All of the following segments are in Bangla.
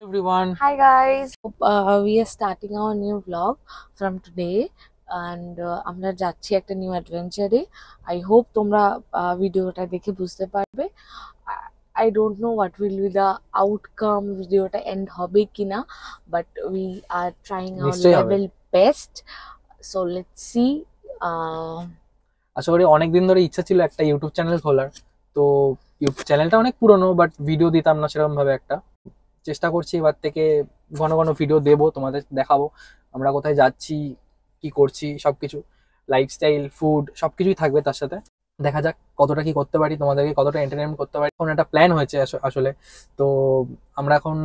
Everyone. Hi guys, we are starting our new vlog from today and আমরা যাচ্ছি একটা নিউ অ্যাডভেঞ্চারে। I hope তোমরা ভিডিওটা দেখে বুঝতে পারবে। I don't know what will be the outcome, ভিডিওটা এন্ড হবে কিনা, but we are trying our নিশ্চয়ই হবে। level best, so let's see. আশা করি অনেক দিন ধরে ইচ্ছা ছিল একটা ইউটিউব চ্যানেল খোলার, তো ইউটিউব চ্যানেলটা অনেক পুরনো, বাট ভিডিও দিতাম না সেরকম ভাবে। একটা চেষ্টা করছি এবার থেকে ঘন ঘন ভিডিও দেবো, তোমাদের দেখাবো আমরা কোথায় যাচ্ছি, কি করছি, সবকিছু লাইফস্টাইল, ফুড সবকিছুই থাকবে তার সাথে। দেখা যাক কতটা কি করতে পারি, তোমাদেরকে কতটা এন্টারটেইনমেন্ট করতে পারি। এখন একটা প্ল্যান হয়েছে আসলে, তো আমরা এখন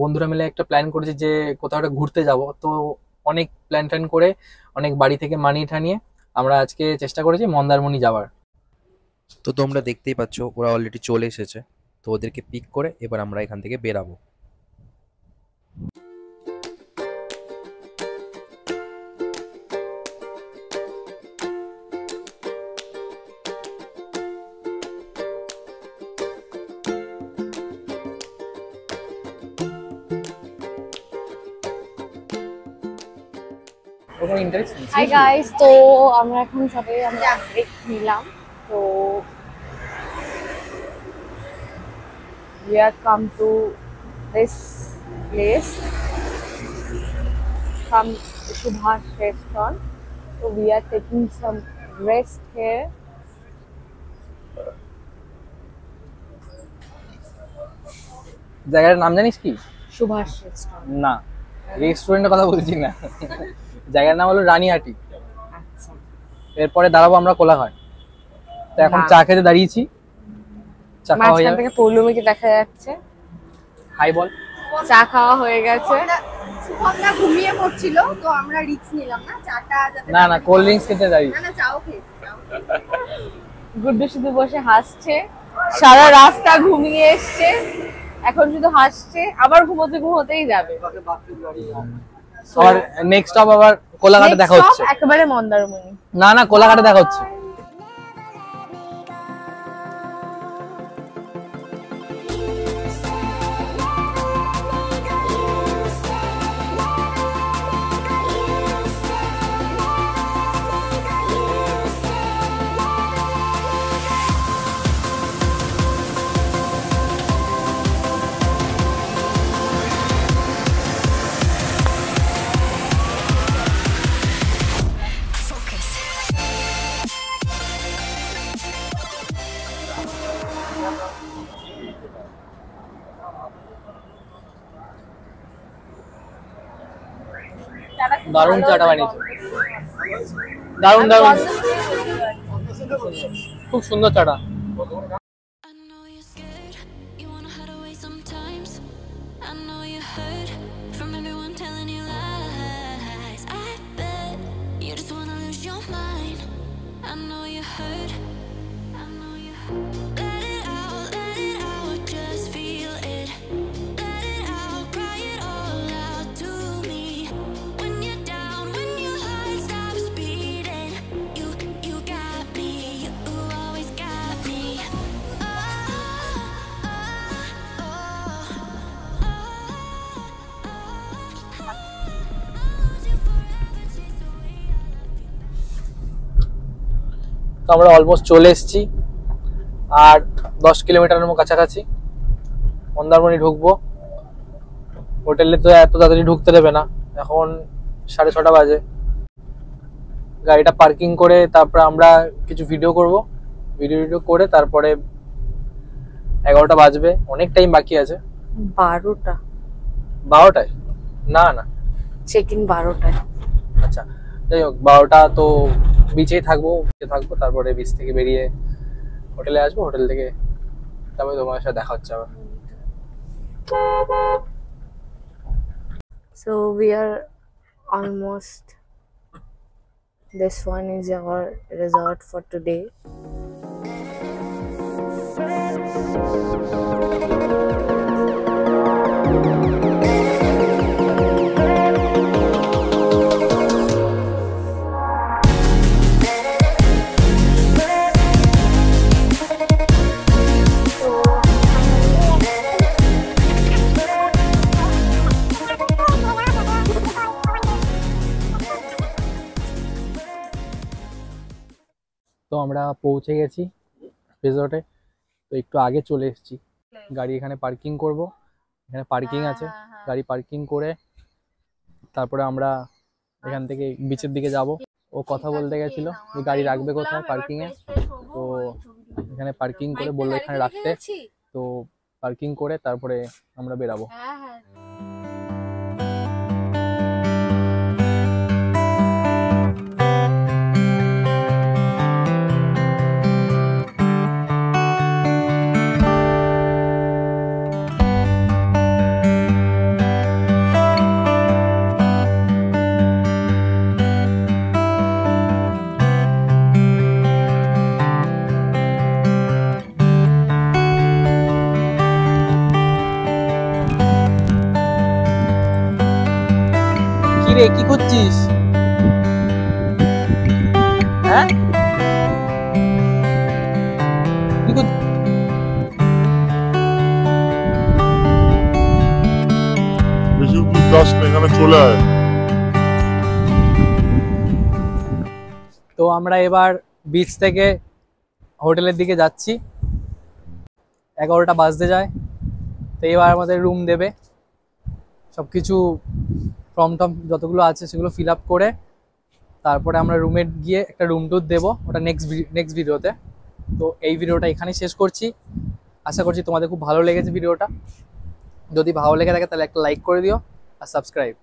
বন্ধুরা মিলে একটা প্ল্যান করেছি যে কোথাও একটা ঘুরতে যাব। তো অনেক প্ল্যান করে অনেক বাড়ি থেকে মানি ঠানিয়ে আমরা আজকে চেষ্টা করেছি মন্দারমণি যাওয়ার। তো তোমরা দেখতেই পাচ্ছ ওরা অলরেডি চলে এসেছে, তো ওদেরকে পিক করে এবার আমরা এখান থেকে বেরাবো। Hi guys, তো আমরা এখন সবাই ব্রেক নিলাম। তো we are come to this place from Subhash restaurant, so we are taking some rest here. জায়গাটার নাম জানিস কি? Subhash restaurant। না, রেস্টুরেন্টের কথা বলছি না, জায়গার নাম হলো রানীহাটি। আচ্ছা, এরপরে দাঁড়াবো আমরা কোলাঘাট। তো এখন চা খেতে দাঁড়িয়েছি, চা খাওয়া হয়ে মাঝখান যাবে। থেকে পৌলমীকে দেখা যাচ্ছে। হাই বল। চা খাওয়া হয়ে গেছে। শুভমদা ঘুমিয়ে পড়ছিল, তো আমরা রিস্ক নিলাম না, চাটা যাতে না কোল্ড ড্রিঙ্কস খেতে দাঁড়িয়েছি। না চাও খেয়েছি। গুড্ডু শুধু বসে হাসছে, সারা রাস্তা ঘুমিয়ে এসছে, এখন শুধু হাসছে, আবার ঘুমোতেই যাবে। আবার নেক্সট স্টপ আবার কোলাঘাটে দেখা Next হচ্ছে। stop একেবারে মন্দারমণি। না কোলাঘাটে দেখা হচ্ছে। দারুণ চাটা বানিয়েছে, দারুণ খুব সুন্দর চাটা। I know you're scared, you wanna hide away sometimes. I know you're hurt from everyone telling you lies. I bet you just wanna lose your mind. I know you're hurt, I know you're hurt. Let it out, just feel it. Let it out, cry it all out to me. When you're down, when your heart stops beating, you got me, you always got me. তো আমরা অলমোস্ট চলে এসেছি, আর 10 কিলোমিটারের মতো কাছাকাছি। মন্দারমণি ঢুকবো। হোটেলে তো এত তাড়াতাড়ি ঢুকতে দেবে না, এখন 6:30 বাজে। গাড়িটা পার্কিং করে তারপর আমরা কিছু ভিডিও করব, ভিডিও করে তারপরে 11টা বাজবে। অনেক টাইম বাকি আছে। 12টা 12টায়? না চেক ইন 12টায়। আচ্ছা, যাই হোক 12টা তো বিচেই থাকবো, তারপরে বিচ থেকে বেরিয়ে হোটেলে আসবো, হোটেল থেকে তারপরে তোমার সাথে দেখা হচ্ছে আবার। So we are almost, this one is our resort for today. তো আমরা পৌঁছে গেছি রিসর্টে। তো একটু আগে চলে এসেছি, গাড়ি এখানে পার্কিং করব, এখানে পার্কিং আছে, গাড়ি পার্কিং করে তারপরে আমরা এখান থেকে বিচের দিকে যাব। ও কথা বলতে গেছিল যে গাড়ি রাখবে কোথায় পার্কিং এ, তো এখানে পার্কিং করে বললো এখানে রাখতে, তো পার্কিং করে তারপরে আমরা বেরাবো। কিরে কি করছিস? হ্যাঁ কি করছিস? বেশি দূর যাস না, এখানে চলে আয়। তো আমরা এবার বিচ থেকে হোটেলের দিকে যাচ্ছি, 11টা বাজতে যায়। তো এবার আমাদের রুম দেবে, সবকিছু ফর্ম টম যতগুলো আছে সেগুলো ফিল আপ করে তারপরে আমরা রুমে গিয়ে একটা রুম ট্যুর দেবো, ওটা নেক্সট ভিডিওতে। তো এই ভিডিওটা এখানেই শেষ করছি, আশা করছি তোমাদের খুব ভালো লেগেছে ভিডিওটা। যদি ভালো লেগে থাকে তাহলে একটা লাইক করে দিও আর সাবস্ক্রাইব।